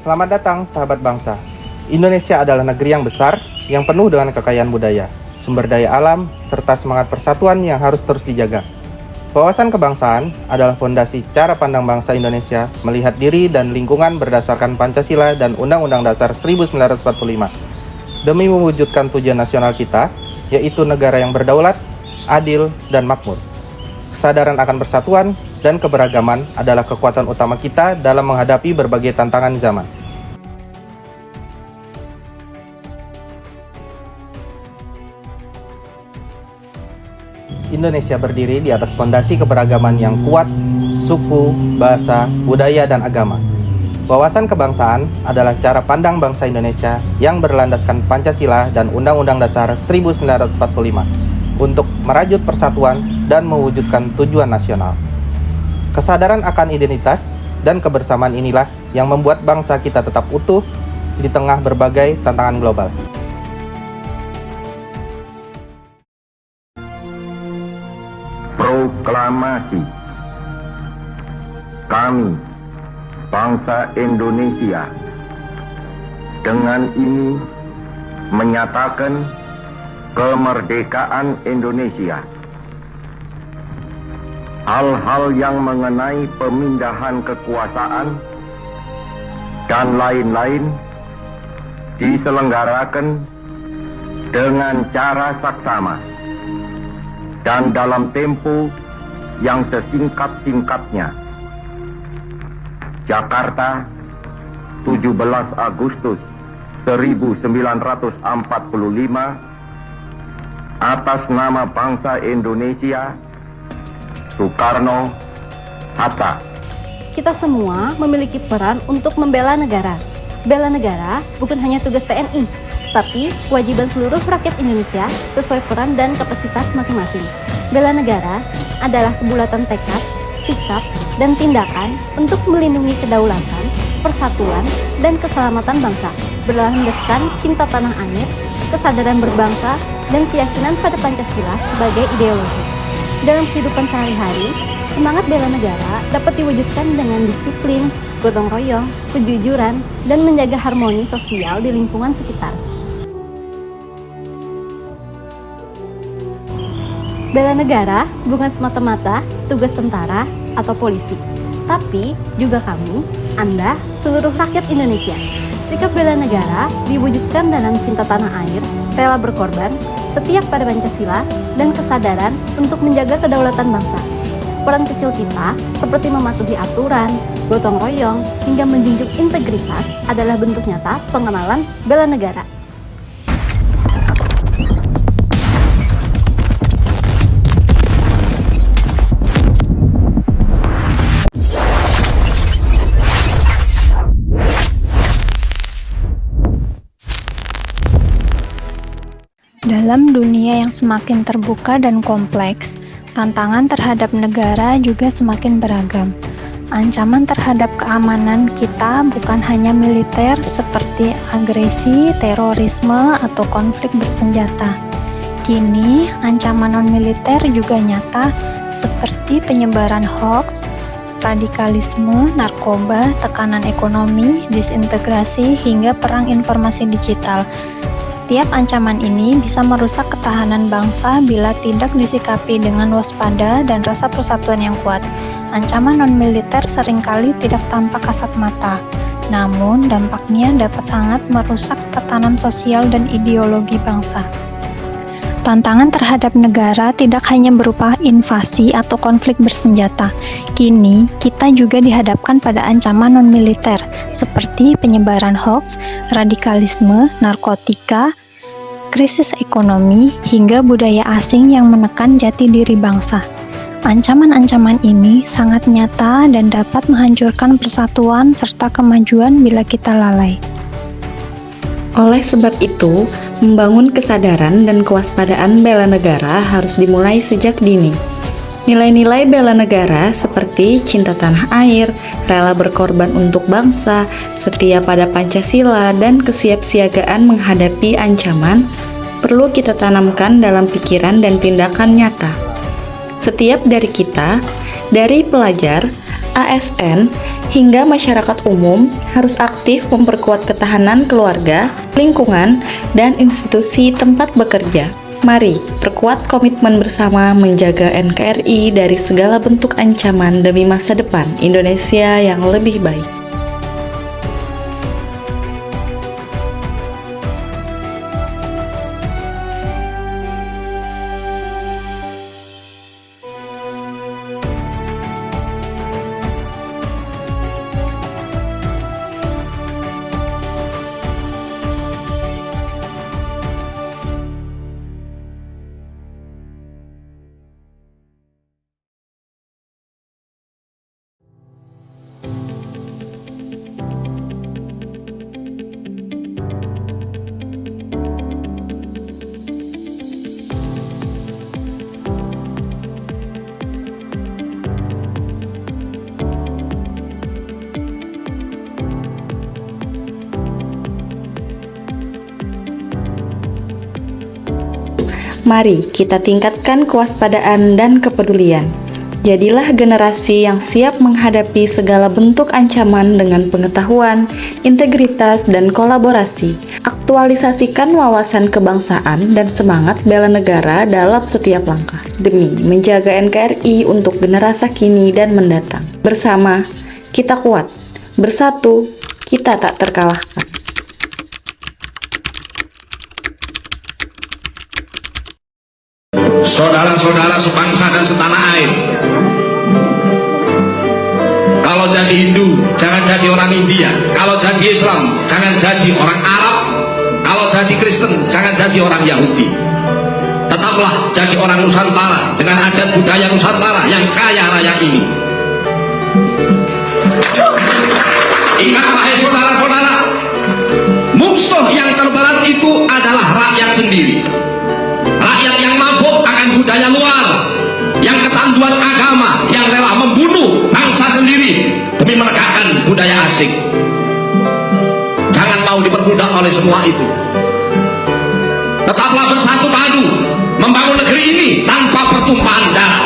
Selamat datang sahabat bangsa. Indonesia adalah negeri yang besar, yang penuh dengan kekayaan budaya, sumber daya alam, serta semangat persatuan yang harus terus dijaga. Wawasan kebangsaan adalah fondasi cara pandang bangsa Indonesia melihat diri dan lingkungan berdasarkan Pancasila dan Undang-Undang Dasar 1945. Demi mewujudkan tujuan nasional kita, yaitu negara yang berdaulat, adil, dan makmur. Kesadaran akan persatuan dan keberagaman adalah kekuatan utama kita dalam menghadapi berbagai tantangan zaman. Indonesia berdiri di atas fondasi keberagaman yang kuat, suku, bahasa, budaya, dan agama. Wawasan kebangsaan adalah cara pandang bangsa Indonesia yang berlandaskan Pancasila dan Undang-Undang Dasar 1945 untuk merajut persatuan dan mewujudkan tujuan nasional. Kesadaran akan identitas dan kebersamaan inilah yang membuat bangsa kita tetap utuh di tengah berbagai tantangan global. Proklamasi. Kami, bangsa Indonesia, dengan ini menyatakan kemerdekaan Indonesia. Hal-hal yang mengenai pemindahan kekuasaan dan lain-lain diselenggarakan dengan cara saksama dan dalam tempo yang sesingkat-singkatnya. Jakarta, 17 Agustus 1945, atas nama bangsa Indonesia, Soekarno Hatta. Kita semua memiliki peran untuk membela negara. Bela negara bukan hanya tugas TNI, tapi kewajiban seluruh rakyat Indonesia sesuai peran dan kapasitas masing-masing. Bela negara adalah kebulatan tekad, sikap, dan tindakan untuk melindungi kedaulatan, persatuan, dan keselamatan bangsa, berlandaskan cinta tanah air, kesadaran berbangsa, dan keyakinan pada Pancasila sebagai ideologi. Dalam kehidupan sehari-hari, semangat bela negara dapat diwujudkan dengan disiplin, gotong royong, kejujuran, dan menjaga harmoni sosial di lingkungan sekitar. Bela negara bukan semata-mata tugas tentara atau polisi, tapi juga kami, Anda, seluruh rakyat Indonesia. Sikap bela negara diwujudkan dalam cinta tanah air, rela berkorban, setia pada Pancasila, dan kesadaran untuk menjaga kedaulatan bangsa. Peran kecil kita, seperti mematuhi aturan, gotong royong, hingga menjunjung integritas adalah bentuk nyata pengenalan bela negara. Dalam dunia yang semakin terbuka dan kompleks, tantangan terhadap negara juga semakin beragam. Ancaman terhadap keamanan kita bukan hanya militer seperti agresi, terorisme, atau konflik bersenjata. Kini, ancaman non-militer juga nyata seperti penyebaran hoaks, radikalisme, narkoba, tekanan ekonomi, disintegrasi, hingga perang informasi digital. Setiap ancaman ini bisa merusak ketahanan bangsa bila tidak disikapi dengan waspada dan rasa persatuan yang kuat. Ancaman non-militer seringkali tidak tampak kasat mata, namun dampaknya dapat sangat merusak tatanan sosial dan ideologi bangsa. Tantangan terhadap negara tidak hanya berupa invasi atau konflik bersenjata. Kini, kita juga dihadapkan pada ancaman non-militer, seperti penyebaran hoaks, radikalisme, narkotika, krisis ekonomi, hingga budaya asing yang menekan jati diri bangsa. Ancaman-ancaman ini sangat nyata dan dapat menghancurkan persatuan serta kemajuan bila kita lalai. Oleh sebab itu, membangun kesadaran dan kewaspadaan bela negara harus dimulai sejak dini. Nilai-nilai bela negara seperti cinta tanah air, rela berkorban untuk bangsa, setia pada Pancasila, dan kesiapsiagaan menghadapi ancaman perlu kita tanamkan dalam pikiran dan tindakan nyata. Setiap dari kita, dari pelajar, ASN, hingga masyarakat umum harus aktif memperkuat ketahanan keluarga, lingkungan, dan institusi tempat bekerja. Mari perkuat komitmen bersama menjaga NKRI dari segala bentuk ancaman demi masa depan Indonesia yang lebih baik. Mari kita tingkatkan kewaspadaan dan kepedulian. Jadilah generasi yang siap menghadapi segala bentuk ancaman dengan pengetahuan, integritas, dan kolaborasi. Aktualisasikan wawasan kebangsaan dan semangat bela negara dalam setiap langkah demi menjaga NKRI untuk generasi kini dan mendatang. Bersama, kita kuat. Bersatu, kita tak terkalahkan. Saudara-saudara sebangsa dan setanah air, kalau jadi Hindu jangan jadi orang India, kalau jadi Islam jangan jadi orang Arab, kalau jadi Kristen jangan jadi orang Yahudi. Tetaplah jadi orang Nusantara dengan adat budaya Nusantara yang kaya raya ini. Ingat wahai saudara-saudara, musuh yang terberat itu adalah rakyat sendiri. Rakyat yang mabuk akan budaya luar, yang kecanduan agama, yang rela membunuh bangsa sendiri demi menegakkan budaya asing. Jangan mau diperbudak oleh semua itu. Tetaplah bersatu padu membangun negeri ini tanpa pertumpahan darah.